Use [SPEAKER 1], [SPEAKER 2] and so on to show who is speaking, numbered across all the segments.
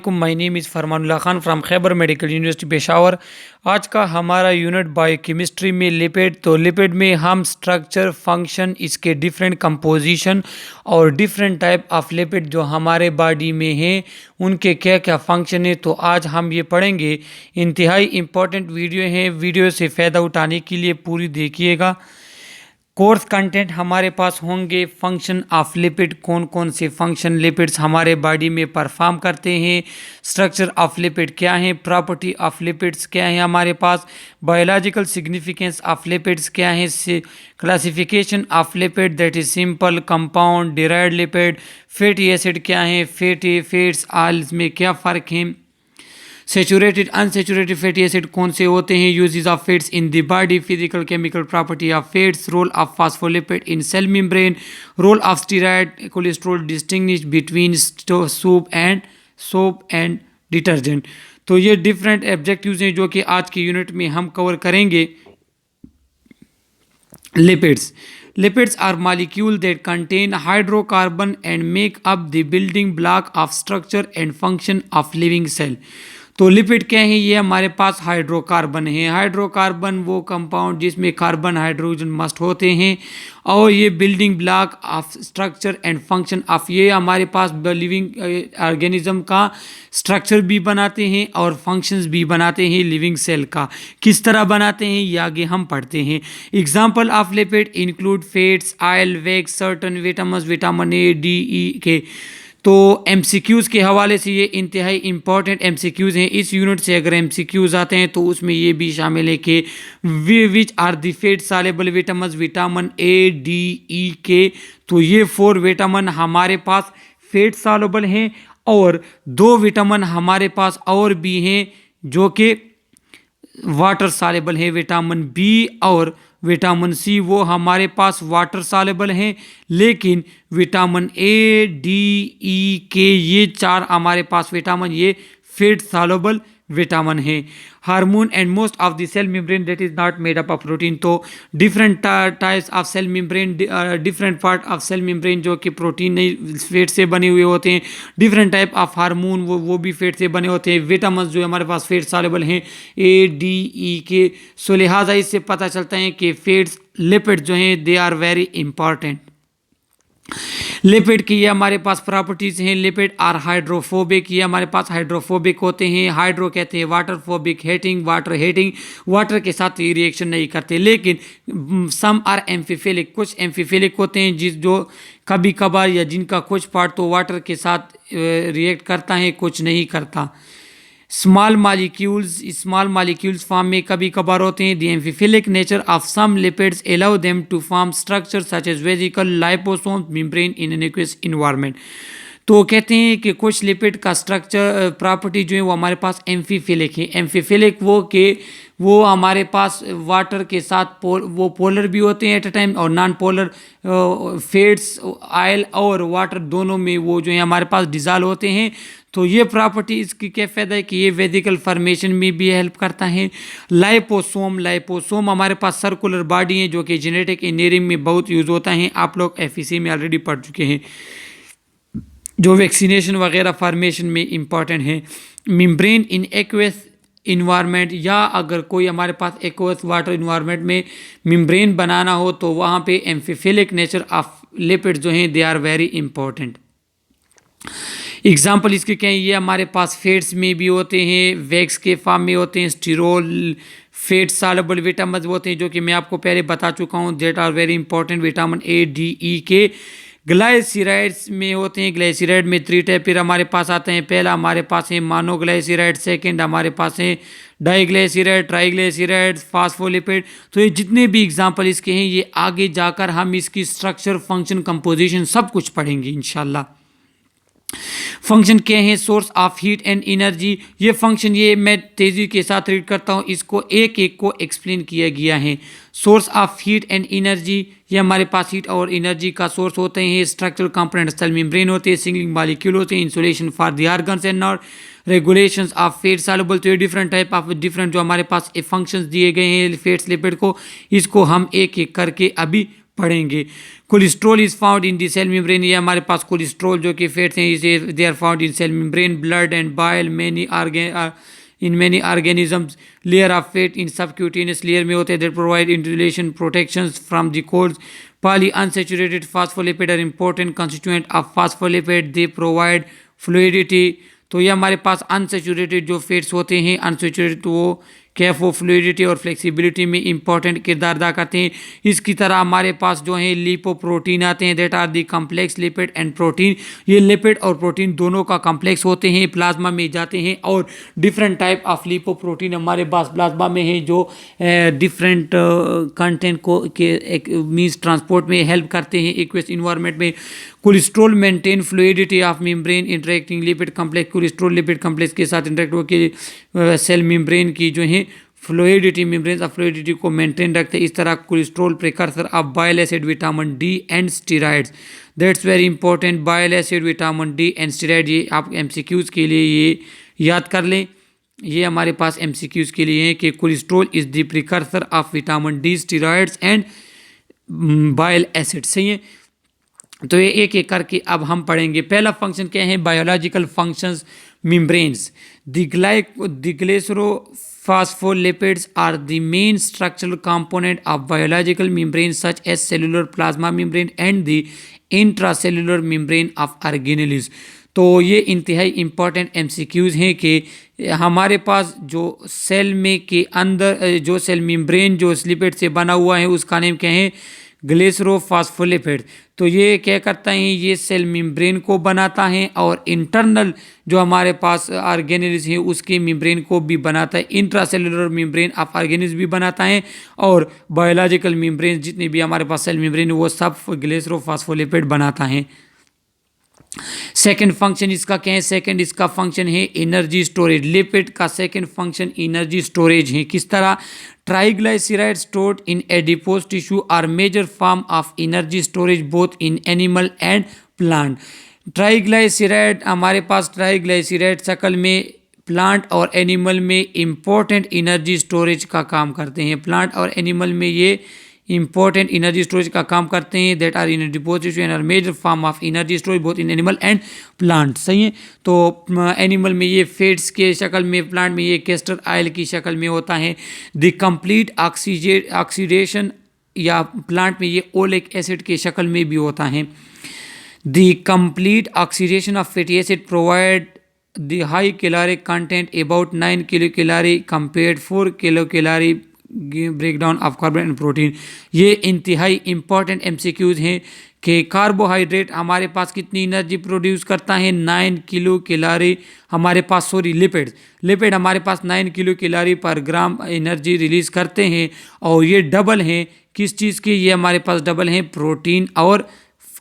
[SPEAKER 1] My name is Farmanullah Khan from Khyber medical university Peshawar. आज का हमारा यूनिट बायोकेमिस्ट्री में लिपिड। तो लिपिड में हम स्ट्रक्चर, फंक्शन, इसके डिफरेंट कंपोजिशन और डिफरेंट टाइप ऑफ लिपिड जो हमारे बॉडी में हैं उनके क्या क्या फंक्शन है, तो आज हम ये पढ़ेंगे। इंतहाई इम्पोर्टेंट वीडियो है, वीडियो से फ़ायदा उठाने के लिए पूरी देखिएगा। कोर्स कंटेंट हमारे पास होंगे फंक्शन ऑफ लिपिड, कौन कौन से फंक्शन लिपिड्स हमारे बॉडी में परफॉर्म करते हैं, स्ट्रक्चर ऑफ लिपिड क्या है, प्रॉपर्टी ऑफ लिपिड्स क्या है हमारे पास, बायोलॉजिकल सिग्निफिकेंस ऑफ लिपिड्स क्या है, classification of lipid that is simple, compound, derived lipid, fatty acid क्या है, फैटी फैट्स ऑयल्स में क्या फ़र्क है, सेचुरेटेड अनसेचुरेटेड फैटी एसिड कौन से होते हैं, uses of fats in the body, physical chemical property of fats, role of phospholipid in cell membrane, role of steroid cholesterol, distinguish between soap and detergent. तो ये डिफरेंट ऑब्जेक्टिव्स हैं जो कि आज के यूनिट में हम कवर करेंगे। Lipids are molecules that contain hydrocarbon and make up the building block of structure and function of living cell। तो लिपिड क्या है, ये हमारे पास हाइड्रोकार्बन है। हाइड्रोकार्बन वो कंपाउंड जिसमें कार्बन हाइड्रोजन मस्ट होते हैं, और ये building block of structure and function of, ये हमारे पास लिविंग ऑर्गेनिज्म का स्ट्रक्चर भी बनाते हैं और फंक्शंस भी बनाते हैं लिविंग सेल का। किस तरह बनाते हैं ये आगे हम पढ़ते हैं। Example of lipid include fats, oil, wax, certain vitamins, vitamin A, D, E K. तो एमसीक्यूज़ के हवाले से ये इंतहाई इम्पॉर्टेंट एमसीक्यूज़ हैं। इस यूनिट से अगर एमसीक्यूज़ आते हैं तो उसमें ये भी शामिल है कि which are the fat soluble vitamins, vitamin A, D, E K. तो ये 4 विटामिन हमारे पास फैट सॉल्युबल हैं, और 2 विटामिन हमारे पास और भी हैं जो कि वाटर सॉल्युबल है। विटामिन बी और विटामिन सी वो हमारे पास वाटर सॉल्युबल हैं, लेकिन विटामिन ए, डी, ई के ये 4 हमारे पास विटामिन ये फैट सॉल्युबल विटामिन है। Hormone and most of the cell membrane that is not made up of protein. तो different types of cell membrane, different part of cell membrane जो कि protein नहीं फैट से बने हुए होते हैं। डिफरेंट टाइप ऑफ हार्मोन वो भी फैट से बने होते हैं। विटामिन जो हमारे पास फैट सॉल्युबल हैं, ए, डी, ई के। सो लिहाजा इससे पता चलता है कि फैट्स, लिपिड जो हैं they are very important. Lipid की ये हमारे पास प्रॉपर्टीज़ हैं। लिपिड आर हाइड्रोफोबिक, ये हमारे पास हाइड्रोफोबिक होते हैं। हाइड्रो कहते हैं waterphobic, hating water, hating water के साथ ये रिएक्शन नहीं करते। लेकिन सम आर एम्फीफिलिक, कुछ एम्फीफिलिक होते हैं जो कभी कभार या जिनका कुछ पार्ट तो वाटर के साथ रिएक्ट करता है, कुछ नहीं करता। स्मॉल मालिक्यूल्स फॉर्म में कभी कभार होते हैं। The amphiphilic nature of some lipids allow them to form structure such as vesicle, liposome, membrane in an aqueous environment. तो कहते हैं कि कुछ लिपिड का स्ट्रक्चर प्रॉपर्टी जो है वो हमारे पास एम्फीफिलिक है। एम्फीफिलिक वो हमारे पास वाटर के साथ वो पोलर भी होते हैं एट अ टाइम, और नॉन पोलर फैट्स, ऑयल और वाटर दोनों में वो जो है हमारे पास डिजॉल्व होते हैं। तो ये प्रॉपर्टी इसकी क्या फ़ायदा है कि ये वेसिकल फॉर्मेशन में भी हेल्प करता है। लाइपोसोम हमारे पास सर्कुलर बॉडी है जो कि जेनेटिक इंजीनियरिंग में बहुत यूज़ होता है। आप लोग एफईसी में ऑलरेडी पढ़ चुके हैं, जो वैक्सीनेशन वगैरह फॉर्मेशन में इम्पॉर्टेंट है। मेम्ब्रेन इन एक्वस इन्वायरमेंट, या अगर कोई हमारे पास एक्वस वाटर इन्वायरमेंट में मेम्ब्रेन बनाना हो तो वहाँ पे एम्फीफिलिक नेचर ऑफ लिपिड जो हैं they are very important. Example इसके क्या है, ये हमारे पास फैट्स में भी होते हैं, वैक्स के फॉर्म में होते हैं, स्टीरोल, फैट सॉल्युबल विटामिन होते हैं जो कि मैं आपको पहले बता चुका हूँ, that are very important. Vitamin A, D, E K. Glycerides में होते हैं। ग्लाइसराइड में 3 टाइप फिर हमारे पास आते हैं। पहला हमारे पास है मोनोग्लाइसराइड, सेकंड हमारे पास है डाइग्लाइसराइड, ट्राइग्लाइसराइड, फास्फोलिपिड। तो ये जितने भी एग्जांपल इसके हैं ये आगे जाकर हम इसकी स्ट्रक्चर, फंक्शन, कंपोजिशन सब कुछ पढ़ेंगे इंशाल्लाह। फंक्शन क्या है, source of heat and energy. ये फंक्शन ये मैं तेज़ी के साथ रीड करता हूँ, इसको एक एक को एक्सप्लेन किया गया है। Source of heat and energy, ये हमारे पास हीट और एनर्जी का सोर्स होते हैं। स्ट्रक्चरल कंपोनेंट सेल मेम्ब्रेन होते हैं, सिंगलिंग मॉलिक्यूल होते हैं, insulation for the organs and not, regulations of fat soluble. तो ये डिफरेंट टाइप ऑफ डिफरेंट जो हमारे पास फंक्शंस दिए गए हैं फैट्स लिपिड को, इसको हम एक एक करके अभी पढ़ेंगे। Cholesterol is found in the cell membrane, ये हमारे पास कोलेस्ट्रॉल जो कि फैट्स हैं इसे they are found in cell membrane, blood and bile, in many organisms. Layer of fat in subcutaneous layer में होते हैं that provide insulation protection from the cold. Polyunsaturated phospholipid are important constituent of phospholipid, they provide fluidity. तो ये हमारे पास unsaturated जो fats होते हैं, unsaturated, तो वो कैफो फ्लूइडिटी और फ्लेक्सिबिलिटी में इंपॉर्टेंट किरदार अदा करते हैं। इसकी तरह हमारे पास जो है लिपोप्रोटीन आते हैं that are the complex lipid and protein. ये लिपिड और प्रोटीन दोनों का कम्प्लेक्स होते हैं, प्लाज्मा में जाते हैं और डिफरेंट टाइप ऑफ लिपोप्रोटीन हमारे पास प्लाज्मा में है जो डिफरेंट कंटेंट को के मीन्स ट्रांसपोर्ट में हेल्प करते हैं एक्वस इन्वायरमेंट में। Cholesterol maintain fluidity of membrane interacting lipid complex, cholesterol lipid complex के साथ इंटरेक्ट होकर सेल मेम्ब्रेन की जो है फ्लूइडिटी, मेम्ब्रेन ऑफ फ्लूइडिटी को मेंटेन रखते हैं। इस तरह cholesterol precursor of bile acid, vitamin D and steroids, that's very important. Bile acid, vitamin D and steroid, ये आप एमसीक्यूज़ के लिए ये याद कर लें, ये हमारे पास एमसीक्यूज़ के लिए है कि cholesterol is the precursor of vitamin D, steroids and bile acid. सही है, तो ये एक एक करके अब हम पढ़ेंगे। पहला फंक्शन क्या है, biological functions membranes. The glycophospholipids are the main structural component of biological membrane such as cellular plasma membrane and the intracellular membrane of organelles. तो ये इंतहाई इंपॉर्टेंट एमसीक्यूज़ हैं कि हमारे पास जो सेल में के अंदर जो सेल मेम्ब्रेन जो लिपिड से बना हुआ है उसका नेम क्या है, ग्लिसरोफॉस्फोलिपिड। तो ये क्या करता है, ये सेल मेम्ब्रेन को बनाता है और इंटरनल जो हमारे पास ऑर्गेनेल्स है उसके मेम्ब्रेन को भी बनाता है। इंट्रासेलुलर मेम्ब्रेन ऑफ ऑर्गेनेल्स भी बनाता है और बायोलॉजिकल मेम्ब्रेन जितने भी हमारे पास सेल मेम्ब्रेन है वो सब ग्लिसरोफॉस्फोलिपिड बनाता है। सेकेंड फंक्शन इसका क्या है, सेकेंड इसका फंक्शन है एनर्जी स्टोरेज। लिपिड का सेकेंड फंक्शन एनर्जी स्टोरेज है। किस तरह, triglyceride stored in adipose tissue are major form of energy storage both in animal and plant. Triglyceride हमारे पास ट्राइग्लाइसराइड शक्ल में प्लांट और एनिमल में इंपॉर्टेंट एनर्जी स्टोरेज का काम करते हैं। प्लांट और एनिमल में ये इंपॉर्टेंट एनर्जी स्टोरेज का काम करते हैं that are in deposition and are major form of energy storage both in animal and plant. सही है, तो एनिमल में ये फैट्स के शक्ल में, प्लांट में ये कैस्टर ऑयल की शक्ल में होता है। द कंप्लीट ऑक्सीडेशन या प्लांट में ये ओलिक एसिड के शक्ल में भी होता है। The complete oxidation of fatty acid provide the high caloric content about 9 kilo calorie compared 4 kilo calorie breakdown of carbon and protein. ये इंतहाई इंपॉर्टेंट एमसीक्यूज हैं कि कार्बोहाइड्रेट हमारे पास कितनी एनर्जी प्रोड्यूस करता है, 9 किलो कैलोरी हमारे पास, लिपिड हमारे पास 9 किलो कैलोरी पर ग्राम एनर्जी रिलीज करते हैं और ये डबल हैं किस चीज़ के, ये हमारे पास डबल हैं प्रोटीन और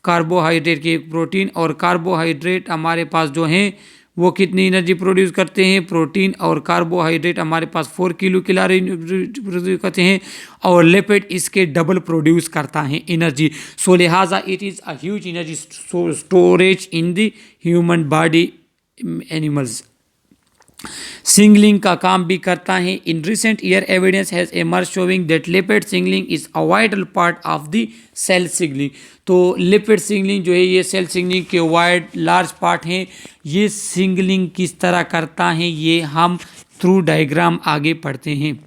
[SPEAKER 1] कार्बोहाइड्रेट के। प्रोटीन और कार्बोहाइड्रेट हमारे पास जो हैं वो कितनी एनर्जी प्रोड्यूस करते हैं, प्रोटीन और कार्बोहाइड्रेट हमारे पास 4 किलो कैलोरी प्रोड्यूस करते हैं और लिपिड इसके डबल प्रोड्यूस करता है एनर्जी। सो लिहाजा it is a huge energy storage in the human body animals. Signalling का काम भी करता है। In recent year evidence has emerge showing that lipid signalling is a vital part of the cell signalling. तो lipid signalling जो है ये cell signalling के वाइड लार्ज पार्ट हैं। ये सिग्नलिंग किस तरह करता है ये हम थ्रू डायग्राम आगे पढ़ते हैं।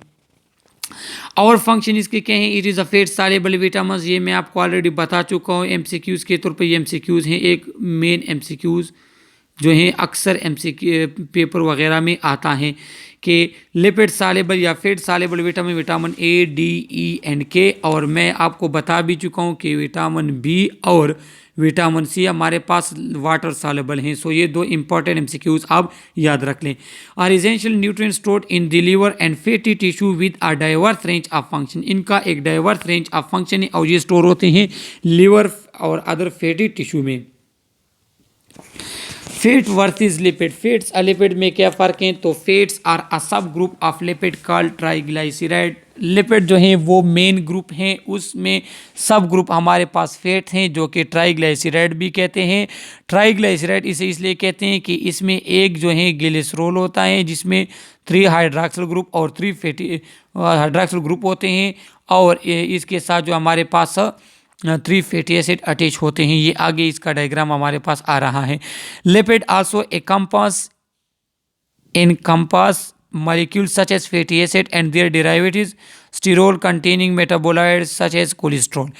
[SPEAKER 1] और फंक्शन इसके क्या हैं, it is a fat soluble vitamin, ये मैं आपको ऑलरेडी बता चुका हूँ एमसीक्यूज़ के तौर पे। ये एमसीक्यूज़ हैं, एक मेन एमसीक्यूज़ जो हैं अक्सर एमसीक्यू पेपर वगैरह में आता है कि लिपिड सॉल्युबल या fat soluble vitamin A, D, E and के, और मैं आपको बता भी चुका हूँ कि विटामिन बी और विटामिन सी हमारे पास वाटर सॉल्युबल हैं। सो ये दो इंपॉर्टेंट एमसीक्यूज आप याद रख लें। Are essential nutrient stored in the liver and fatty tissue with a diverse range of function. इनका एक डाइवर्स रेंज ऑफ फंक्शन है और ये स्टोर होते हैं लिवर और अदर फैटी टिश्यू में। फैट वर्सेस लिपिड, फैट्स और लिपिड में क्या फ़र्क है, तो फैट्स आर अ सब group of lipid called triglyceride. Lipid जो हैं वो मेन ग्रुप हैं, उसमें सब ग्रुप हमारे पास फैट हैं जो कि ट्राइग्लाइसराइड भी कहते हैं। ट्राइग्लाइसराइड इसे इसलिए कहते हैं कि इसमें एक जो है ग्लिसरॉल होता है जिसमें 3 हाइड्रॉक्सिल ग्रुप और 3 फैटी हाइड्रॉक्सिल ग्रुप होते हैं और इसके साथ जो हमारे पास 3 फैटी एसिड अटैच होते हैं। ये आगे इसका डायग्राम हमारे पास आ रहा है। Lipid also encompass molecules such as fatty acid and their derivatives, sterol containing metabolites such as cholesterol।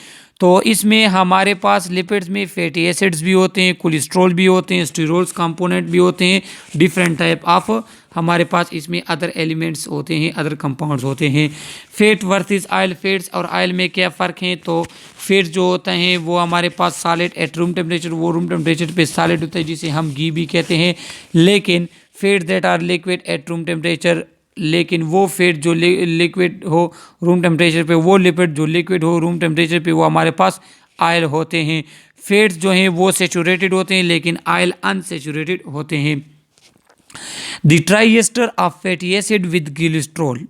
[SPEAKER 1] तो इसमें हमारे पास लिपिड्स में फैटी एसिड्स भी होते हैं, कोलेस्ट्रॉल भी होते हैं, स्टीरोल्स कंपोनेंट भी होते हैं, डिफरेंट टाइप ऑफ हमारे पास इसमें अदर एलिमेंट्स होते हैं, अदर कंपाउंड्स होते हैं। फैट वर्सेस ऑयल, फैट्स और ऑयल में क्या फ़र्क है? तो फैट जो होता है वो हमारे पास सॉलिड एट रूम टेम्परेचर, वो रूम टेम्परेचर पे सॉलिड होता है जिसे हम घी भी कहते हैं। लेकिन fat that are liquid at room temperature, लेकिन वो फैट जो लिक्विड हो रूम टेम्परेचर पे, वो लिपिड जो लिक्विड हो रूम टेम्परेचर पे, वो हमारे पास ऑयल होते हैं। फैट्स जो हैं वो सेचूरेटेड होते हैं, लेकिन ऑयल अनसेचूरेटेड होते हैं। The triester of fatty acid with glycerol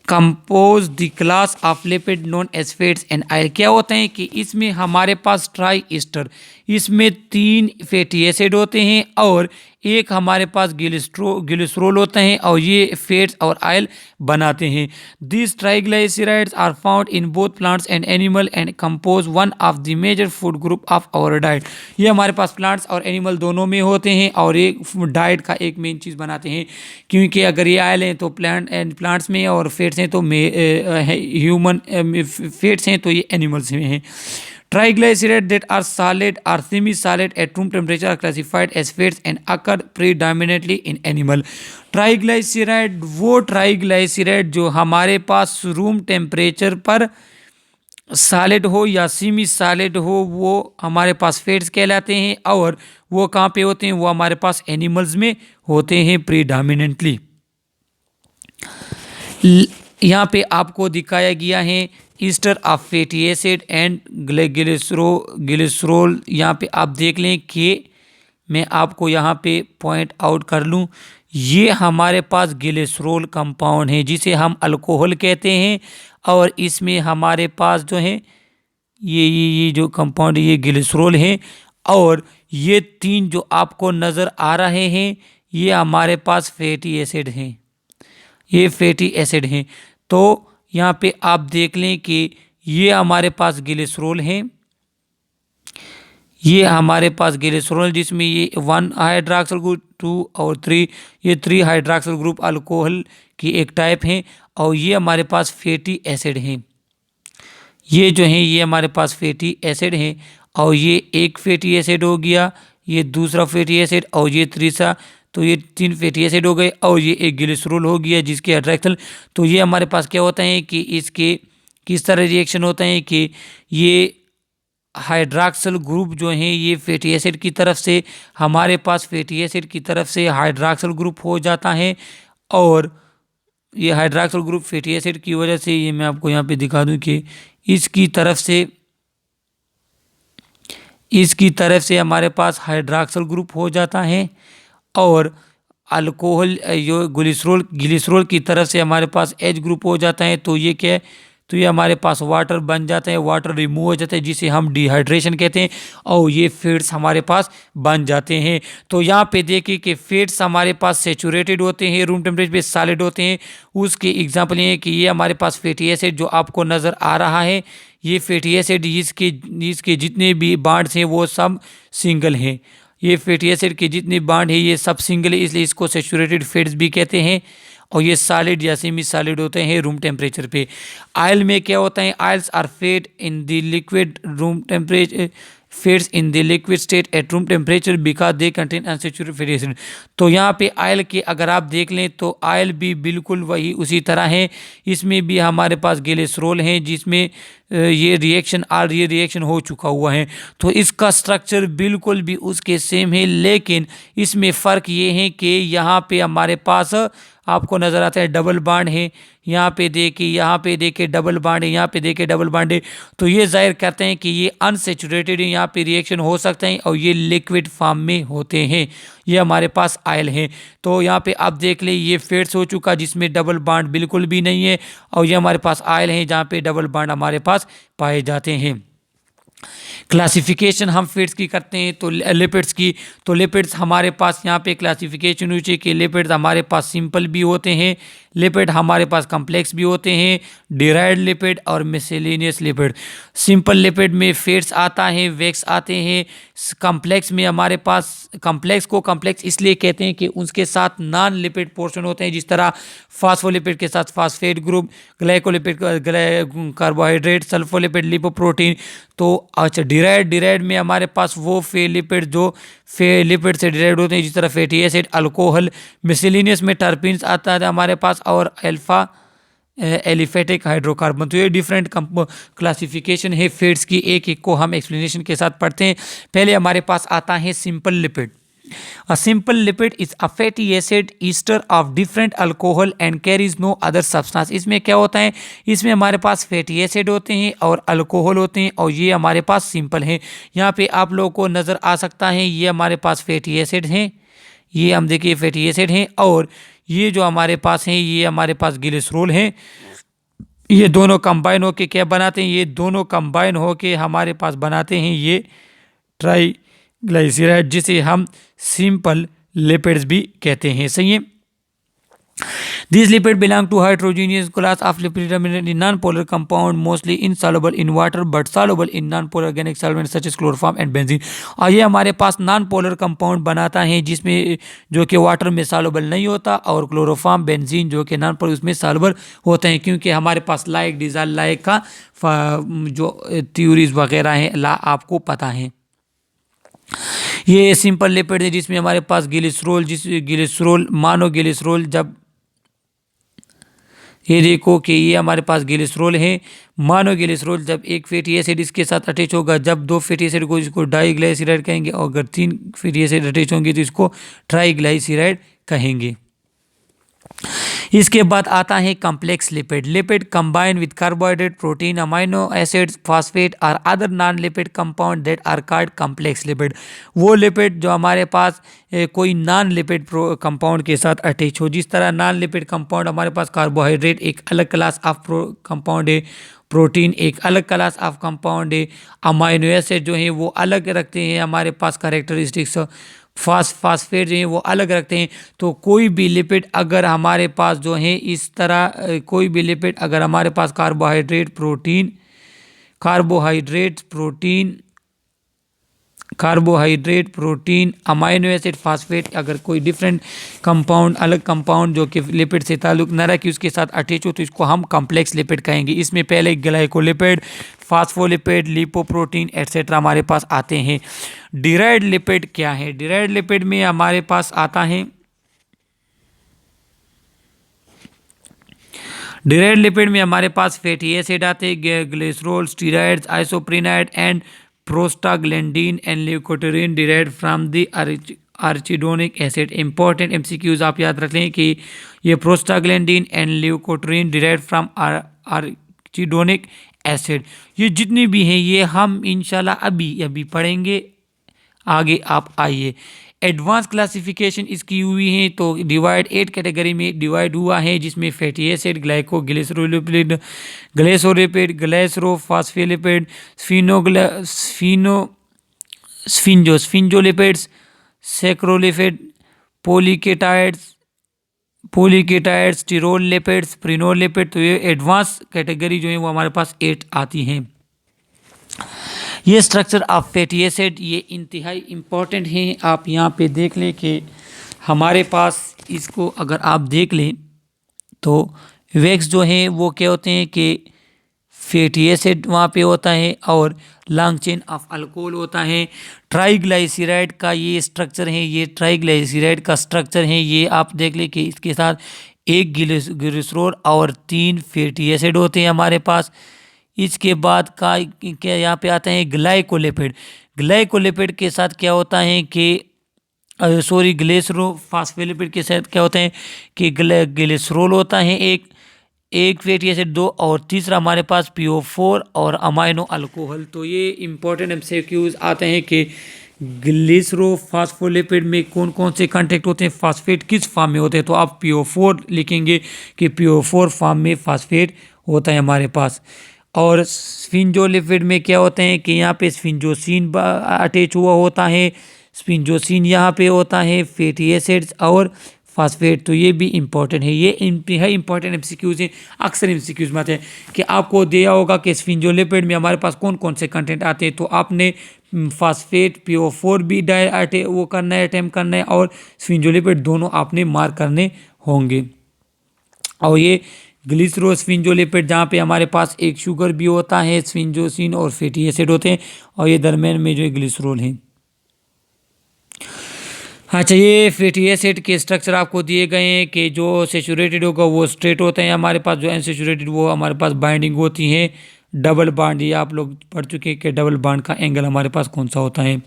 [SPEAKER 1] compose the class of lipid known as fats and oil. क्या होता है कि इसमें हमारे पास ट्राई ईस्टर, इसमें 3 फैटी एसिड होते हैं और एक हमारे पास गिलिसरोल होता है और ये फैट्स और ऑयल बनाते हैं। This triglycerides are found in both plants and animal and compose one of the major food group of our diet. ये हमारे पास प्लांट्स और एनिमल दोनों में होते हैं और एक डाइट का एक मेन चीज़ बनाते हैं, क्योंकि अगर ये ऑयल हैं तो प्लांट्स में और फैट्स हैं तो ह्यूमन फैट्स हैं तो ये एनिमल्स में हैं। Triglycerides that are solid or semi-solid at room temperature are classified as fats and occur predominantly in animal। Triglyceride वो ट्राइग्लाइसराइड जो हमारे पास रूम टेम्परेचर पर सॉलिड हो या सेमी सॉलिड हो, वो हमारे पास फैट्स कहलाते हैं और वो कहाँ पे होते हैं? वो हमारे पास एनिमल्स में होते हैं प्रीडोमिनेंटली। यहाँ पे आपको दिखाया गया है ester of fatty acid and glycerol. यहाँ पे आप देख लें कि मैं आपको यहाँ पे पॉइंट आउट कर लूँ, ये हमारे पास ग्लिसरोल कंपाउंड है जिसे हम अल्कोहल कहते हैं और इसमें हमारे पास जो है ये जो कंपाउंड ये ग्लिसरोल है और ये 3 जो आपको नज़र आ रहे हैं ये हमारे पास फैटी एसिड हैं, ये फैटी एसिड हैं। तो यहाँ पे आप देख लें कि ये हमारे पास ग्लिसरोल हैं, ये हमारे पास ग्लिसरोल जिसमें ये 1 हाइड्रॉक्सिल ग्रुप 2 और 3, ये 3 हाइड्रॉक्सिल ग्रुप अल्कोहल की एक टाइप हैं और ये हमारे पास फैटी एसिड हैं। ये जो हैं ये हमारे पास फैटी एसिड हैं और ये एक फैटी एसिड हो गया, ये दूसरा फैटी एसिड और ये तीसरा, तो ये 3 फैटी एसिड हो गए और ये एक ग्लिसरोल हो गया जिसके हाइड्रॉक्सिल। तो ये हमारे पास क्या होता है कि इसके किस तरह रिएक्शन होता है कि ये हाइड्रॉक्सिल ग्रुप जो हैं ये फैटी एसिड की तरफ से हमारे पास फैटी एसिड की तरफ से हाइड्रॉक्सिल ग्रुप हो जाता है और ये हाइड्रॉक्सिल ग्रुप फैटी एसिड की वजह से, ये मैं आपको यहाँ पे दिखा दूँ कि इसकी तरफ से हमारे पास हाइड्रॉक्सिल ग्रुप हो जाता है और अल्कोहल जो ग्लिसरोल की तरफ से हमारे पास H ग्रुप हो जाता है। तो ये क्या है? तो ये हमारे पास वाटर बन जाता है, वाटर रिमूव हो जाता है जिसे हम डिहाइड्रेशन कहते हैं और ये फैट्स हमारे पास बन जाते हैं। तो यहाँ पे देखिए कि फैट्स हमारे पास सेचूरेटेड होते हैं, रूम टेम्परेचर पे सॉलिड होते हैं। उसके एग्जांपल ये है कि ये हमारे पास फैटी एसिड जो आपको नज़र आ रहा है, ये फैटी एसिड इसके जितने भी बॉन्ड्स हैं वो सब सिंगल हैं। ये फैटी एसिड के जितने बॉन्ड है ये सब सिंगल है, इसलिए इसको सेचूरेटेड फैट्स भी कहते हैं और ये सॉलिड या सेमी सॉलिड होते हैं रूम टेम्परेचर पे। ऑयल में क्या होता है? Oils are fat in the liquid room temperature, fats in the liquid state at room temperature because they contain unsaturated fatty acid. तो यहाँ पे ऑयल के अगर आप देख लें तो ऑयल भी बिल्कुल वही उसी तरह है, इसमें भी हमारे पास ग्लिसरोल हैं जिसमें ये रिएक्शन हो चुका हुआ है। तो इसका स्ट्रक्चर बिल्कुल भी उसके सेम है, लेकिन इसमें फ़र्क ये है कि यहाँ पे हमारे पास आपको नज़र आता है डबल बॉन्ड है, यहाँ पे देखिए डबल बॉन्ड है, यहाँ पे देखिए डबल बॉन्ड है। तो ये जाहिर करते हैं कि ये अनसेचुरेटेड है, यहाँ पे रिएक्शन हो सकते हैं और ये लिक्विड फॉर्म में होते हैं। ये हमारे पास ऑयल है। तो यहाँ पे आप देख ले ये फैट्स हो चुका जिसमें डबल बॉन्ड बिल्कुल भी नहीं है और ये हमारे पास ऑयल है जहाँ पे डबल बॉन्ड हमारे पास पाए जाते हैं। क्लासिफिकेशन हम फैट्स की करते हैं तो लिपिड्स की, तो लिपिड्स हमारे पास यहाँ पे क्लासिफिकेशन हुई कि लिपिड्स हमारे पास सिंपल भी होते हैं, लिपिड हमारे पास कम्प्लेक्स भी होते हैं, डिराइव्ड लिपिड और मिसलेनियस लिपिड। सिंपल लिपिड में फैट्स आता है, वैक्स आते हैं। कम्प्लेक्स में हमारे पास, कम्प्लेक्स को कम्प्लेक्स इसलिए कहते हैं कि उसके साथ नॉन लिपिड पोर्शन होते हैं, जिस तरह फास्फोलिपिड के साथ phosphate group, glycolipid carbohydrate, sulfolipid lipoprotein. तो अच्छा, डिराइव्ड में हमारे पास वो लिपिड जो लिपिड से डिराइव्ड होते हैं, जिस तरह फैटी एसिड, अल्कोहल। मिसलेनियस में टर्पीन्स आता है हमारे पास और अल्फा एलिफेटिक हाइड्रोकार्बन। तो ये डिफरेंट क्लासिफिकेशन है फैट्स की, एक एक को हम एक्सप्लेनेशन के साथ पढ़ते हैं। पहले हमारे पास आता है simple lipid. A simple lipid is a fatty acid ester of different alcohol and carries no other substance। इसमें क्या होता है, इसमें हमारे पास फैटी एसिड होते हैं और अल्कोहल होते हैं और ये हमारे पास सिंपल है। यहाँ पे आप लोगों को नज़र आ सकता है, ये हमारे पास फैटी एसिड हैं, ये हम देखिए फैटी एसिड हैं, और ये जो हमारे पास हैं ये हमारे पास ग्लिसरॉल हैं। ये दोनों कंबाइन होके क्या बनाते हैं, ये दोनों कंबाइन होके हमारे पास बनाते हैं ये ट्राइग्लिसराइड, जिसे हम सिंपल लिपिड्स भी कहते हैं। सही है। These lipids belong to heterogeneous class of predominantly non-polar compound, mostly insoluble in water but soluble in non-polar organic solvents such as chloroform and benzene। और ये हमारे पास नॉन पोलर कंपाउंड बनाता है, जिसमें जो कि वाटर में सॉल्युबल नहीं होता, और क्लोरोफॉर्म, बेंजीन जो कि नॉन पोलर उसमें सॉल्युबल होते हैं, क्योंकि हमारे पास लाइक डिजॉल्व लाइक का जो थ्योरीज वगैरह हैं ला आपको पता है। ये सिंपल लिपिड है जिसमें हमारे पास ग्लिसरॉल मानो ग्लिसरॉल, जब ये देखो कि ये हमारे पास ग्लिसरॉल है, मानो ग्लिसरॉल जब एक फैटी एसिड इसके साथ अटैच होगा, जब दो फैटी एसिड को इसको डाइग्लाइसराइड कहेंगे, और अगर तीन फैटी एसिड अटैच होंगे तो इसको ट्राइग्लाइसराइड कहेंगे। इसके बाद आता है complex lipid. Lipid combine with carbohydrate, protein, amino acids, phosphate और other non lipid compound that are called complex lipid. वो लिपिड जो हमारे पास कोई नॉन लिपिड कंपाउंड के साथ अटैच हो, जिस तरह नॉन लिपिड कंपाउंड हमारे पास कार्बोहाइड्रेट एक अलग क्लास ऑफ कंपाउंड है, प्रोटीन एक अलग क्लास ऑफ कंपाउंड है, अमाइनो एसिड जो है वो अलग रखते हैं हमारे पास कैरेक्टरिस्टिक्स, फास्फेट जो है वो अलग रखते हैं। तो कोई भी लिपिड अगर हमारे पास जो है इस तरह कोई भी लिपिड अगर हमारे पास carbohydrate protein, amino acid, phosphate, अगर कोई डिफरेंट कंपाउंड, अलग कंपाउंड जो कि लिपिड से ताल्लुक न रखे उसके साथ अटैच हो, तो इसको हम कॉम्प्लेक्स लिपिड कहेंगे। इसमें पहले ग्लाइकोलिपिड, फास्फोलिपिड, लिपोप्रोटीन एटसेट्रा हमारे पास आते हैं। डिराइव्ड लिपिड क्या है? डिराइव्ड लिपिड में हमारे पास आता है, डिराइव्ड लिपिड में हमारे पास फैटी एसिड आते हैं, glycerol, steroids, isoprenoid and prostaglandin and leukotriene derived from the arachidonic acid. Important MCQs आप याद रख लें कि ये prostaglandin and leukotriene derived from arachidonic acid, ये जितनी भी हैं ये हम इंशाल्लाह अभी पढ़ेंगे। आगे आप आइए। एडवांस क्लासिफिकेशन इसकी हुई है, तो डिवाइड 8 कैटेगरी में डिवाइड हुआ है, जिसमें fatty acid, glycoglycerolipid, glycerophospholipid, sphingolipids, saccharolipid, polyketides, sterol lipids, prenol lipid. तो ये एडवांस कैटेगरी जो है वो हमारे पास 8 आती हैं। ये स्ट्रक्चर ऑफ फैटी एसिड ये इंतहाई इम्पॉर्टेंट है। आप यहाँ पे देख लें कि हमारे पास इसको अगर आप देख लें तो वैक्स जो है वो क्या होते हैं कि फैटी एसिड वहाँ पे होता है और लॉन्ग चेन ऑफ अल्कोहल होता है। ट्राइग्लाइसराइड का ये स्ट्रक्चर है, ये ट्राइग्लाइसराइड का स्ट्रक्चर है। ये आप देख लें कि इसके साथ एक ग्लिसरॉल और 3 फैटी एसिड होते हैं हमारे पास। इसके बाद का क्या यहाँ पे आता है ग्लाइकोलिपिड। ग्लाइकोलिपिड के साथ क्या होता है कि ग्लिसरोफॉस्फेलिपिड के साथ क्या होता है कि ग्लिसरॉल होता है एक फैटी एसिड 2, और तीसरा हमारे पास PO4 और अमाइनो अल्कोहल। तो ये इंपॉर्टेंट एमसीक्यूज आते हैं कि ग्लिसरोफॉस्फोलिपिड में कौन कौन से कॉन्टेक्ट होते हैं, फास्फेट किस फॉर्म में होते हैं। तो आप PO4 लिखेंगे कि PO4 फॉर्म में फास्फेट होता है हमारे पास। और स्फिंजोलिपिड में क्या होते हैं कि यहाँ पे स्फिंजोसिन अटैच हुआ होता है, स्फिंजोसिन यहाँ पे होता है, फैटी एसिड्स और फास्फेट। तो ये भी इंपॉर्टेंट है, ये इंतहाई इंपॉर्टेंट एमसीक्यूज हैं। अक्सर एमसीक्यूज में आते हैं कि आपको दिया होगा कि स्फिंजोलिपिड में हमारे पास कौन कौन से कंटेंट आते हैं, तो आपने फास्फेट PO4 भी वो करना है, अटैम्प्ट करना है, और स्फिंजोलिपिड दोनों आपने मार्क करने होंगे। और ये ग्लिसरोस्फिंजोलिपिड जहाँ पे हमारे पास एक शुगर भी होता है, स्फिंजोसिन और फैटी एसिड होते हैं, और ये दरमियान में जो है ग्लिसरोल है। अच्छा, ये फैटी एसिड के स्ट्रक्चर आपको दिए गए हैं कि जो सेचुरेटेड होगा वो स्ट्रेट होते हैं हमारे पास, जो अनसेचुरेटेड वो हमारे पास बाइंडिंग होती है डबल बॉन्ड। ये आप लोग पढ़ चुके हैं कि डबल बॉन्ड का एंगल हमारे पास कौन सा होता है।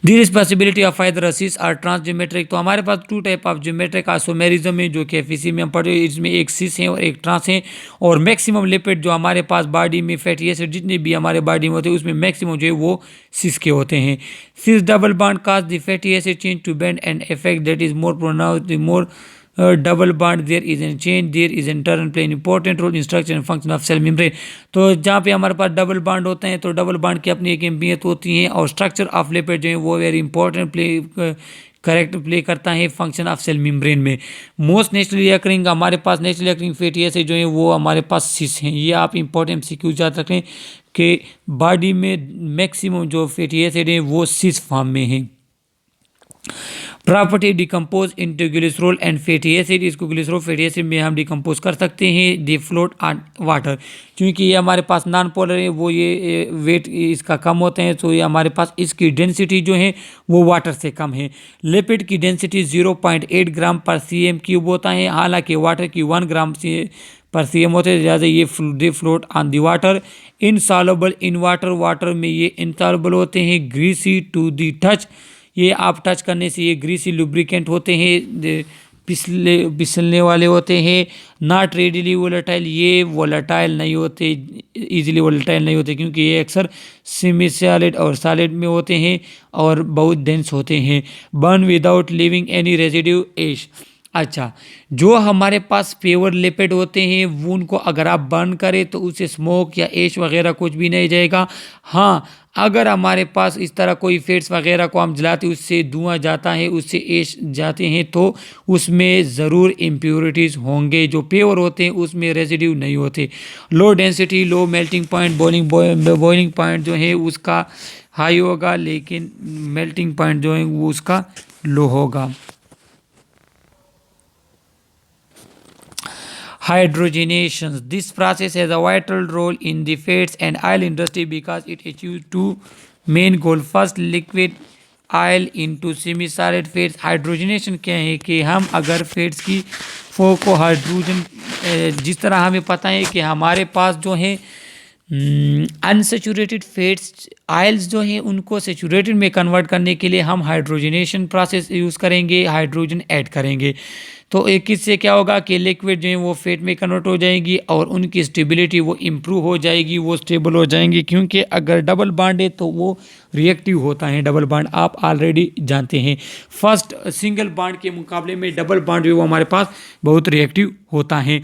[SPEAKER 1] There is possibility of either cis और ट्रांसजियोमेट्रिक। तो हमारे पास two type of geometric isomerism है जो कि एफईसी में हम पढ़े, इसमें एक सिस है और एक ट्रांस है। और मैक्सिमम लिपिड जो हमारे पास बॉडी में फैटी एसिड जितने भी हमारे बॉडी में होते हैं उसमें मैक्सिमम जो है वो सिस के होते हैं। Cis double bond cause the fatty acid change to bend and effect that is more pronounced the more double bond there is an change there is an turn play important role in structure and function of cell membrane. तो जहाँ पे हमारे पास double bond होते हैं तो double bond की अपनी एक अहमियत होती है, और स्ट्रक्चर ऑफ लिपिड जो है वो वेरी इंपॉर्टेंट करेक्ट प्ले करता है फंक्शन ऑफ सेल मेम्ब्रेन में। मोस्ट नेचुरली अकरिंग हमारे पास नेचुरली अकरिंग फैटी एसिड जो है वो हमारे पास सिस हैं। ये आप इंपॉर्टेंट सीक्यू याद रखें कि बॉडी में मैक्सिमम जो फैटी एसिड है वो सिस फॉर्म में है। Property decompose into glycerol and fatty acid. इसको ग्लिसरॉल फैटी एसिड में हम डिकम्पोज कर सकते हैं। दे फ्लोट ऑन वाटर, क्योंकि ये हमारे पास नॉन पोलर है, वो ये वेट इसका कम होते हैं, तो ये हमारे पास इसकी डेंसिटी जो है वो वाटर से कम है। लिपिड की डेंसिटी 0.8 ग्राम पर cm³ होता है, हालांकि वाटर की 1 ग्राम पर cm होते हैं। ज़्यादा ये दे float on the water. Insoluble in water, water में ये इनसॉल्युबल होते हैं। ग्रीसी टू दी टच, ये आप टच करने से ये ग्रीसी लुब्रिकेंट होते हैं, फिसलने वाले होते हैं। नॉट रेडिली वोलेटाइल, ये वोलेटाइल नहीं होते, इजीली वोलेटाइल नहीं होते, क्योंकि ये अक्सर सेमी सॉलिड और सॉलिड में होते हैं और बहुत डेंस होते हैं। Burn without leaving any residue ash. अच्छा, जो हमारे पास प्योर लिपिड होते हैं वो उनको अगर आप बर्न करें तो उससे स्मोक या एश वगैरह कुछ भी नहीं जाएगा। हाँ, अगर हमारे पास इस तरह कोई फैट्स वगैरह को हम जलाते उससे धुआं जाता है, उससे एश जाते हैं, तो उसमें ज़रूर इम्प्योरिटीज़ होंगे। जो प्योर होते हैं उसमें रेजिड्यू नहीं होते। Low density, low melting point, boiling point जो है उसका हाई होगा, लेकिन मेल्टिंग पॉइंट जो है वो उसका लो होगा। Hydrogenation. This process has a vital role in the fats and oil industry because it achieves two main goals. First, liquid oil into semi-solid fats. Hydrogenation क्या है कि हम अगर फैट्स की को हाइड्रोजन, जिस तरह हमें पता है कि हमारे पास जो है अनसेचुरेटेड फैट्स ऑयल्स जो हैं उनको सेचुरेटेड में कन्वर्ट करने के लिए हम हाइड्रोजनेशन प्रोसेस यूज़ करेंगे, हाइड्रोजन ऐड करेंगे। तो एक इससे क्या होगा कि लिक्विड जो है वो फैट में कन्वर्ट हो जाएगी और उनकी स्टेबिलिटी वो इम्प्रूव हो जाएगी, वो स्टेबल हो जाएंगी। क्योंकि अगर डबल बॉन्ड है तो वो रिएक्टिव होता है। डबल बॉन्ड आप ऑलरेडी जानते हैं। फर्स्ट सिंगल बॉन्ड के मुकाबले में डबल बॉन्ड जो है वो हमारे पास बहुत रिएक्टिव होता है।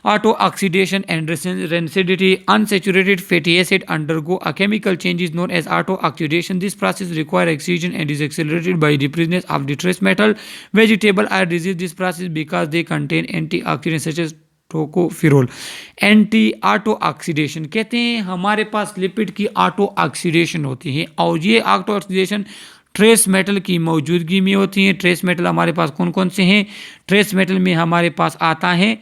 [SPEAKER 1] Auto oxidation and rancidity. Unsaturated fatty acid undergo a chemical change is known as auto oxidation. This process require oxygen and is accelerated by the presence of the trace metal. Vegetable are resist this process because they contain antioxidants such as tocopherol. Anti auto oxidation कहते हैं हमारे पास lipid की auto oxidation होती है, और ये auto oxidation trace metal की मौजूदगी में होती है। ट्रेस मेटल हमारे पास कौन कौन से हैं? ट्रेस मेटल में हमारे पास आता है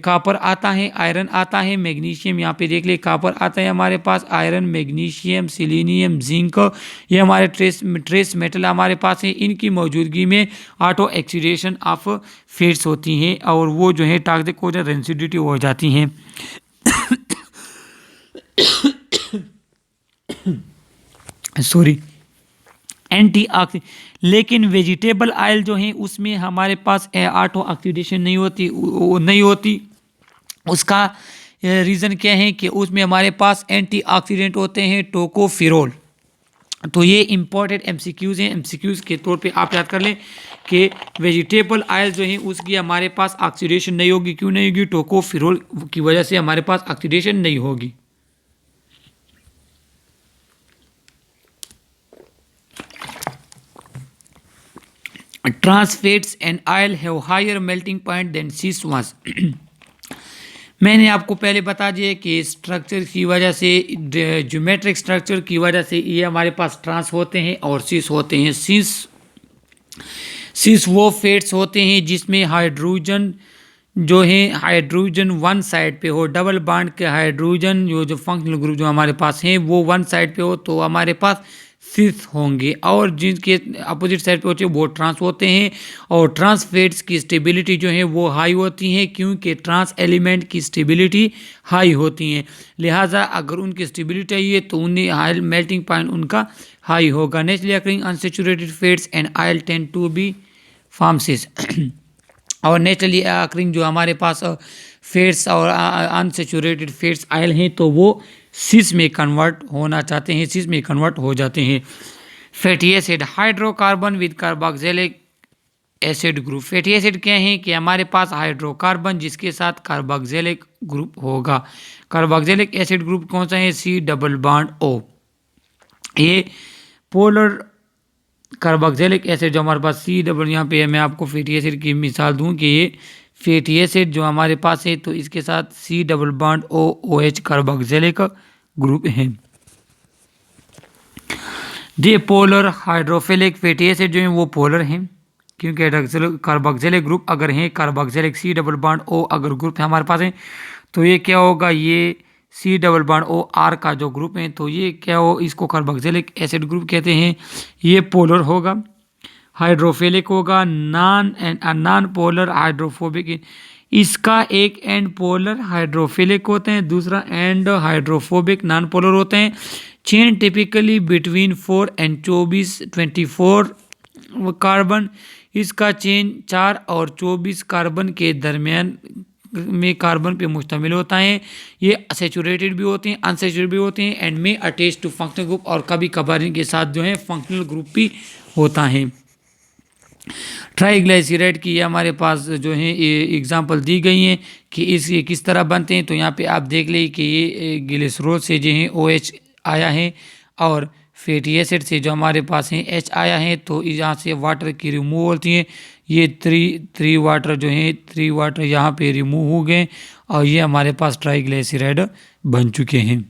[SPEAKER 1] कॉपर आता है, आयरन आता है, मैग्नीशियम, यहाँ पे देख ले कॉपर आता है हमारे पास, आयरन, मैग्नीशियम, सिलीनियम, जिंक, ये हमारे ट्रेस मेटल हमारे पास है। इनकी मौजूदगी में ऑटो ऑक्सीडेशन ऑफ फैट्स होती हैं और वो जो है टॉक्सिक हो जाए, रेसिडिटी हो जाती हैं। सॉरी, लेकिन वेजिटेबल ऑयल जो है उसमें हमारे पास ऑटो ऑक्सीडेशन नहीं होती। उसका रीज़न क्या है कि उसमें हमारे पास एंटीऑक्सीडेंट होते हैं टोकोफिरोल। तो ये इंपॉर्टेंट एमसीक्यूज़ हैं। एमसीक्यूज़ के तौर पे आप याद कर लें कि वेजिटेबल ऑयल जो है उसकी हमारे पास ऑक्सीडेशन नहीं होगी। क्यों नहीं होगी? टोकोफिरोल की वजह से हमारे पास ऑक्सीडेशन नहीं होगी। Trans fats and oil have higher melting point than cis ones. मैंने आपको पहले बता दिया कि स्ट्रक्चर की वजह से, ज्योमेट्रिक स्ट्रक्चर की वजह से ये हमारे पास ट्रांस होते हैं और सिस होते हैं। सिस वो फैट्स होते हैं जिसमें हाइड्रोजन जो है हाइड्रोजन वन साइड पे हो, डबल बॉन्ड के हाइड्रोजन जो फंक्शनल ग्रुप जो हमारे पास हैं वो वन साइड पे हो तो हमारे पास सिस होंगे, और जिनके अपोजिट साइड पे होते हैं वो ट्रांस होते हैं। और ट्रांस फैट्स की स्टेबिलिटी जो है वो हाई होती है क्योंकि ट्रांस एलिमेंट की स्टेबिलिटी हाई होती है, लिहाजा अगर उनकी स्टेबिलिटी चाहिए तो उन्हें हाई मेल्टिंग पॉइंट उनका हाई होगा। Naturally occurring unsaturated fats and oil tend to be form cis. और नेचुरली अकरिंग जो हमारे पास फैट्स और अनसैचुरेटेड फैट्स ऑयल हैं तो वो सिस में कन्वर्ट होना चाहते हैं, सिस में कन्वर्ट हो जाते हैं। Fatty acid, hydrocarbon with carboxylic acid group. Fatty acid क्या है कि हमारे पास हाइड्रोकार्बन जिसके साथ कार्बोक्सिलिक ग्रुप होगा। कार्बोक्सिलिक एसिड ग्रुप कौन सा है? C double bond O. ये पोलर कार्बोक्सिलिक एसिड जो हमारे पास सी डबल, यहाँ पे मैं आपको फैटी एसिड की मिसाल दूं कि ये फैटी एसिड जो हमारे पास है तो इसके साथ C double bond O O H carboxylic group है। ये पोलर हाइड्रोफिलिक फैटी एसिड जो है वो पोलर हैं क्योंकि कार्बोक्सिलिक ग्रुप अगर है, carboxylic C double bond O अगर ग्रुप है हमारे पास है तो ये क्या होगा? ये C double bond O R का जो ग्रुप है तो ये क्या हो? इसको कार्बोक्सिलिक एसिड ग्रुप कहते हैं। ये पोलर होगा, हाइड्रोफिलिक होगा, नॉन पोलर हाइड्रोफोबिक। इसका एक एंड पोलर हाइड्रोफिलिक होते हैं, दूसरा एंड हाइड्रोफोबिक नॉन पोलर होते हैं। Chain typically between 4 and 24 carbon. इसका चेन 4 और 24 कार्बन के दरमियान में कार्बन पे मुश्तमिल होता है। ये सैचुरेटेड भी होते हैं, अनसैचुरेटेड भी होते हैं एंड में अटैच टू फंक्शनल ग्रुप, और कभी कभार इनके साथ जो है फंक्शनल ग्रुप भी होता है। ट्राइग्लिसराइड की ये हमारे पास जो है ये एग्जांपल दी गई हैं कि ये किस तरह बनते हैं। तो यहाँ पे आप देख लें कि ये ग्लिसरॉल से जो है OH आया है और फैटी एसिड से जो हमारे पास है H आया है, तो यहाँ से वाटर की रिमूव होती है। ये थ्री वाटर जो है 3 वाटर यहाँ पे रिमूव हो गए और ये हमारे पास ट्राइग्लिसराइड बन चुके हैं।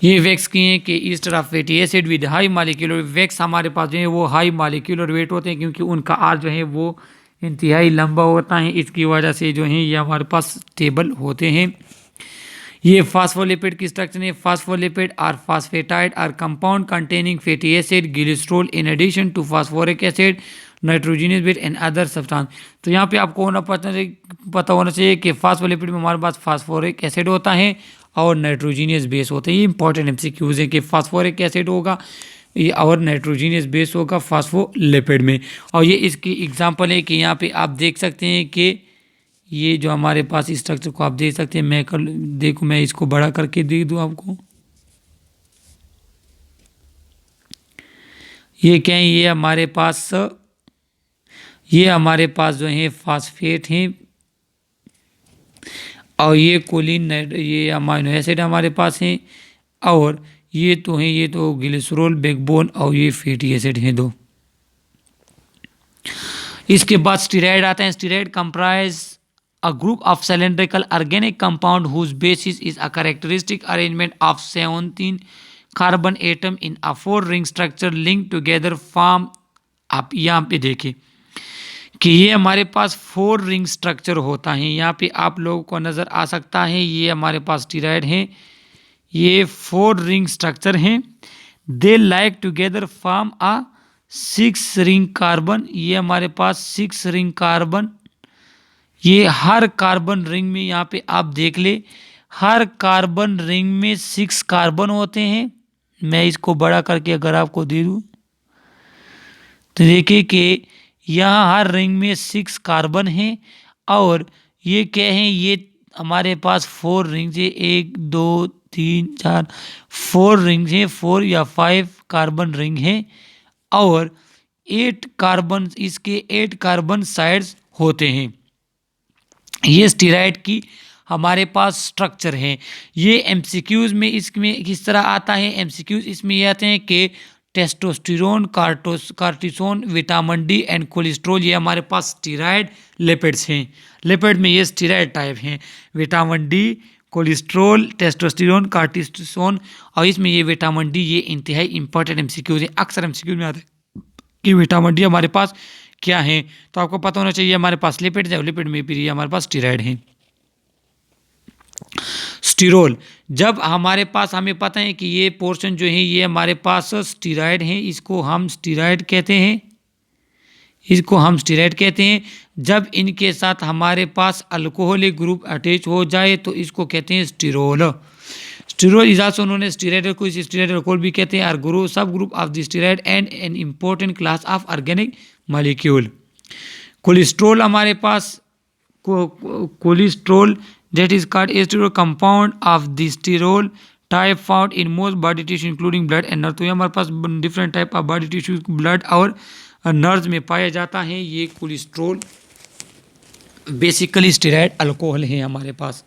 [SPEAKER 1] ये वैक्स की हैं कि इस तरह fatty acid with high molecular wax हमारे पास जो है वो हाई मॉलिक्यूलर वेट होते हैं क्योंकि उनका आर जो है वो इंतहाई लंबा होता है, इसकी वजह से जो है ये हमारे पास स्टेबल होते हैं। ये फास्फोलिपिड की स्ट्रक्चर है। Phospholipid are phosphatide are compound containing fatty acid glycerol in addition to phosphoric acid nitrogenous base and other substance. तो यहाँ पे आपको पता होना चाहिए कि फास्फोलिपिड में हमारे पास फास्फोरिक एसिड होता है और नाइट्रोजनियस बेस होते हैं। ये इंपॉर्टेंट एमसीक्यूज है कि फास्फोरिक एसिड होगा ये और नाइट्रोजनियस बेस होगा फास्फोलिपिड में। और ये इसकी एग्जांपल है कि यहाँ पे आप देख सकते हैं कि ये जो हमारे पास स्ट्रक्चर को आप देख सकते हैं। मैं इसको बड़ा करके दे दूँ आपको। ये क्या है? ये हमारे पास जो है फास्फेट हैं और ये कोलिन, ये अमाइनो एसिड हमारे पास हैं, और ये तो ग्लिसरॉल बैकबोन और ये फैटी एसिड हैं दो। इसके बाद स्टीराइड आता है। Steroid comprise a group of cylindrical organic compound whose basis is a characteristic arrangement of 17 carbon atom in a 4-ring structure linked together form। आप यहाँ पे देखें कि ये हमारे पास 4 रिंग स्ट्रक्चर होता है। यहाँ पे आप लोगों को नज़र आ सकता है ये हमारे पास स्टीराइड है, ये 4 रिंग स्ट्रक्चर हैं। They like together form a 6 ring carbon. ये हमारे पास 6 रिंग कार्बन, ये हर कार्बन रिंग में यहाँ पे आप देख ले हर कार्बन रिंग में 6 कार्बन होते हैं। मैं इसको बड़ा करके अगर आपको दे दूँ तो देखिए कि यहाँ हर रिंग में 6 कार्बन हैं और ये क्या है? ये हमारे पास 4 रिंग्स है, 1 2 3 4 4 रिंग्स हैं, 4 या 5 कार्बन रिंग हैं और इसके 8 कार्बन साइड्स होते हैं। ये स्टीराइड की हमारे पास स्ट्रक्चर है। ये एमसीक्यूज में इसमें किस तरह आता है, एमसीक्यूज इसमें ये आते हैं कि testosterone, cortisone, vitamin D and cholesterol, ये हमारे पास स्टीराइड लिपिड्स हैं। लिपिड में ये स्टीराइड टाइप हैं, vitamin D, cholesterol, testosterone, cortisone, और इसमें ये विटामिन डी, ये इंतहाई इंपॉर्टेंट एमसीक्यूज है। अक्सर एमसीक्यूज में आता है कि विटामिन डी हमारे पास क्या है, तो आपको पता होना चाहिए हमारे पास लिपिड है, लिपिड में भी ये हमारे पास स्टीराइड है। स्टीरोल, जब हमारे पास हमें पता है कि ये पोर्शन जो है ये हमारे पास स्टीराइड है, इसको हम स्टीराइड कहते हैं, इसको हम स्टीराइड कहते हैं। जब इनके साथ हमारे पास अल्कोहलिक ग्रुप अटैच हो जाए तो इसको कहते हैं sterol. Sterol is also known as steroid, को इसे स्टीराइड अल्कोहल भी कहते हैं, और ग्रुप सब group of the steroid and an important class of organic molecule. Cholesterol हमारे पास cholesterol that is called a sterol compound of the sterol type found in most body tissue including blood and nerve। तो ये हमारे पास different type of body tissue, blood और nerves में पाया जाता है। ये कोलेस्ट्रॉल बेसिकली स्टेरॉइड अल्कोहल है हमारे पास।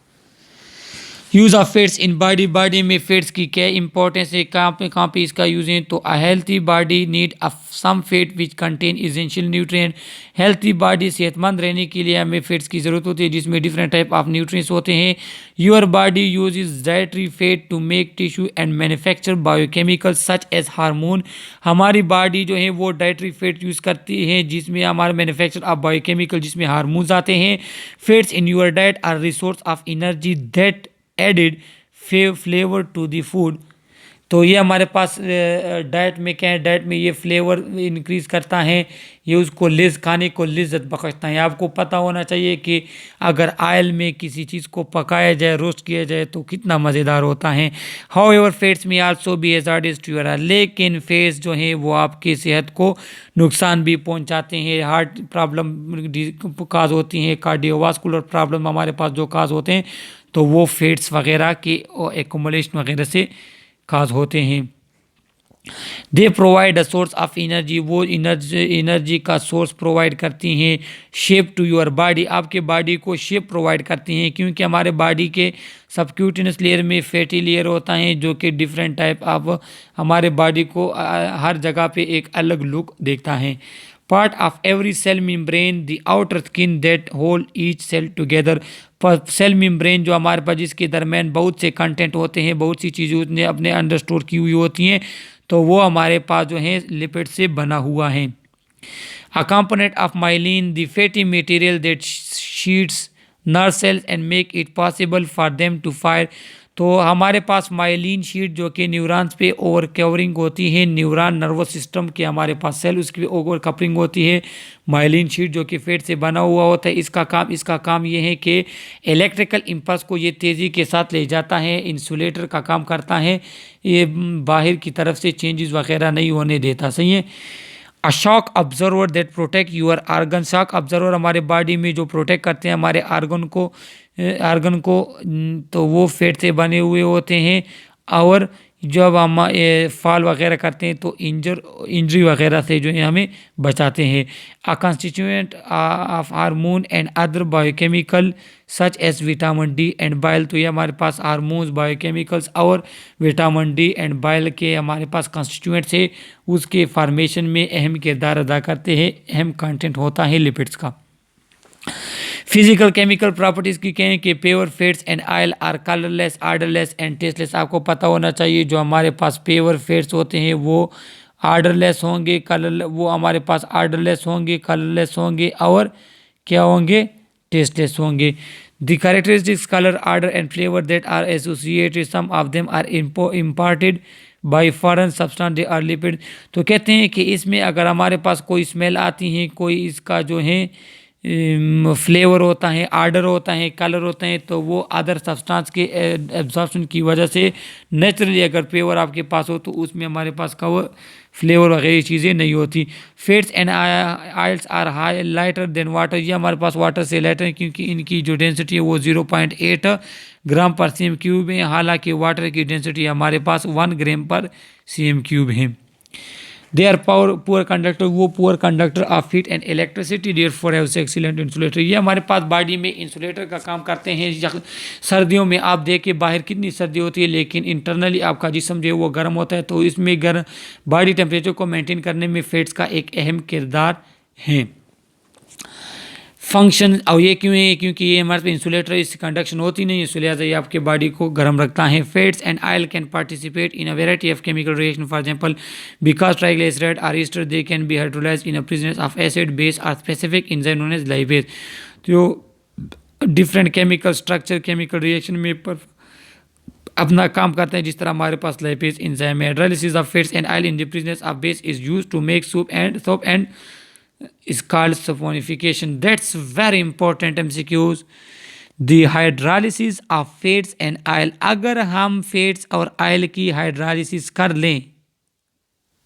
[SPEAKER 1] Use of fats in body, body में फैट्स की क्या इंपॉर्टेंस है, कहाँ पे इसका यूज़ है, तो a healthy body need some fat which contain essential nutrient. Healthy body सेहतमंद रहने के लिए हमें फैट्स की ज़रूरत होती है जिसमें डिफरेंट टाइप ऑफ न्यूट्रिएंट्स होते हैं। Your body uses dietary fat to make tissue and manufacture biochemical such as hormone. हमारी बॉडी जो है वो डाइटरी फैट यूज़ करती है जिसमें हमारे मैन्युफैक्चर ऑफ बायोकेमिकल, जिसमें हार्मोन्स आते हैं। Fats in your diet are resource of energy that added flavour to the food. तो ये हमारे पास डाइट में क्या है, डाइट में ये फ्लेवर इंक्रीज करता है, ये उसको खाने को लिज्जत बख्शता है। आपको पता होना चाहिए कि अगर ऑयल में किसी चीज़ को पकाया जाए, रोस्ट किया जाए तो कितना मज़ेदार होता है। However fats may also be hazardous to your, लेकिन फैट्स जो हैं वो आपकी सेहत को नुकसान भी पहुंचाते हैं। हार्ट प्रॉब्लम काज होती हैं, कार्डियोवास्कुलर प्रॉब्लम हमारे पास जो काज होते हैं तो वो फैट्स वगैरह के एक्युमुलेशन वगैरह से काज होते हैं। They provide a source of energy, वो एनर्जी का सोर्स प्रोवाइड करती हैं। शेप टू योर बॉडी, आपके बॉडी को शेप प्रोवाइड करती हैं क्योंकि हमारे बॉडी के सबक्यूटेनियस लेयर में फैटी लेयर होता है जो कि डिफरेंट टाइप ऑफ हमारे बॉडी को हर जगह पे एक अलग लुक देखता है। Part of every cell membrane the outer skin that hold each cell together. Cell membrane जो हमारे पास जिसके दरमियान बहुत से कंटेंट होते हैं, बहुत सी चीज़ें उसने अपने अंडर स्टोर की हुई होती हैं, तो वो हमारे पास जो है लिपिड से बना हुआ है। A component of myelin the fatty material that sheets nerve cells and make it possible for them to fire. तो हमारे पास माइलिन शीट जो कि न्यूरॉन्स पे ओवर कवरिंग होती है, न्यूरॉन नर्वस सिस्टम के हमारे पास सेल उसकी ओवर कवरिंग होती है। माइलिन शीट जो कि फैट से बना हुआ होता है, इसका काम ये है कि इलेक्ट्रिकल इम्पल्स को ये तेज़ी के साथ ले जाता है, इंसुलेटर का काम करता है, ये बाहर की तरफ से चेंजेस वगैरह नहीं होने देता। सही है। A shock observer that protect your organ, shock observer हमारे बॉडी में जो प्रोटेक्ट करते हैं हमारे आर्गन को, तो वो फैट से बने हुए होते हैं। और जब हम फॉल वगैरह करते हैं तो इंजरी वगैरह से जो है हमें बचाते हैं। A constituent of hormone and other biochemical such as vitamin D and bile. तो ये हमारे पास हार्मोन्स, बायोकेमिकल्स और विटामिन डी एंड बाइल के हमारे पास कंस्टिट्यूएंट्स है, उसके फॉर्मेशन में अहम किरदार अदा करते हैं, अहम कंटेंट होता है लिपिड्स का। फिजिकल केमिकल प्रॉपर्टीज़ की कहें कि pure fats and oil are colourless, odourless and tasteless. आपको पता होना चाहिए जो हमारे पास प्योर फैट्स होते हैं वो ऑर्डरलेस होंगे, वो हमारे पास ऑर्डरलेस होंगे, कलरलेस होंगे और क्या होंगे, टेस्टलेस होंगे। The characteristics colour, odour and flavour that are associated, some of them are imparted by foreign substance they are lipid. तो कहते हैं कि इसमें अगर हमारे पास कोई स्मेल आती है, कोई इसका जो है फ्लेवर होता है, आर्डर होता है, कलर होता है, तो वो अदर सब्सटेंस के एब्जॉर्प्शन की वजह से नेचुरली अगर प्योर आपके पास हो तो उसमें हमारे पास का वो फ्लेवर वगैरह चीज़ें नहीं होती। Fats and oils are high lighter than water, ये हमारे पास वाटर से लाइटर है क्योंकि इनकी जो डेंसिटी है वो 0.8 ग्राम पर सीएम क्यूब है, हालांकि वाटर की डेंसिटी हमारे पास 1 ग्राम पर सीएम क्यूब है। दे आर पुअर कंडक्टर, वो poor conductor of heat and electricity, therefore have excellent insulator. ये हमारे पास बॉडी में इंसुलेटर का काम करते हैं। सर्दियों में आप देखिए बाहर कितनी सर्दी होती है, लेकिन इंटरनली आपका जिस्म जो है वो गर्म होता है, तो इसमें गर्म बॉडी टेम्परेचर को मेंटेन करने में फैट्स का एक अहम किरदार है। फंक्शन, और ये क्यों है, क्योंकि ये हमारे पास इंसुलेटर, इससे कंडक्शन होती नहीं है, इसलिए ये आपके बॉडी को गर्म रखता है। Fats and oil can participate in a variety of chemical reaction, for example because triglyceride are ester they can be hydrolysed in a presence of acid base or specific enzyme known as lipase. तो different chemical structure chemical reaction में पर अपना काम करते हैं, जिस तरह हमारे पास लाइपेज एंजाइम है। Hydrolysis of fats and oil in the presence of base is used to make soap and is called saponification. That's very important MCQs. The hydrolysis of fats and oil, अगर हम fats और oil की hydrolysis कर लें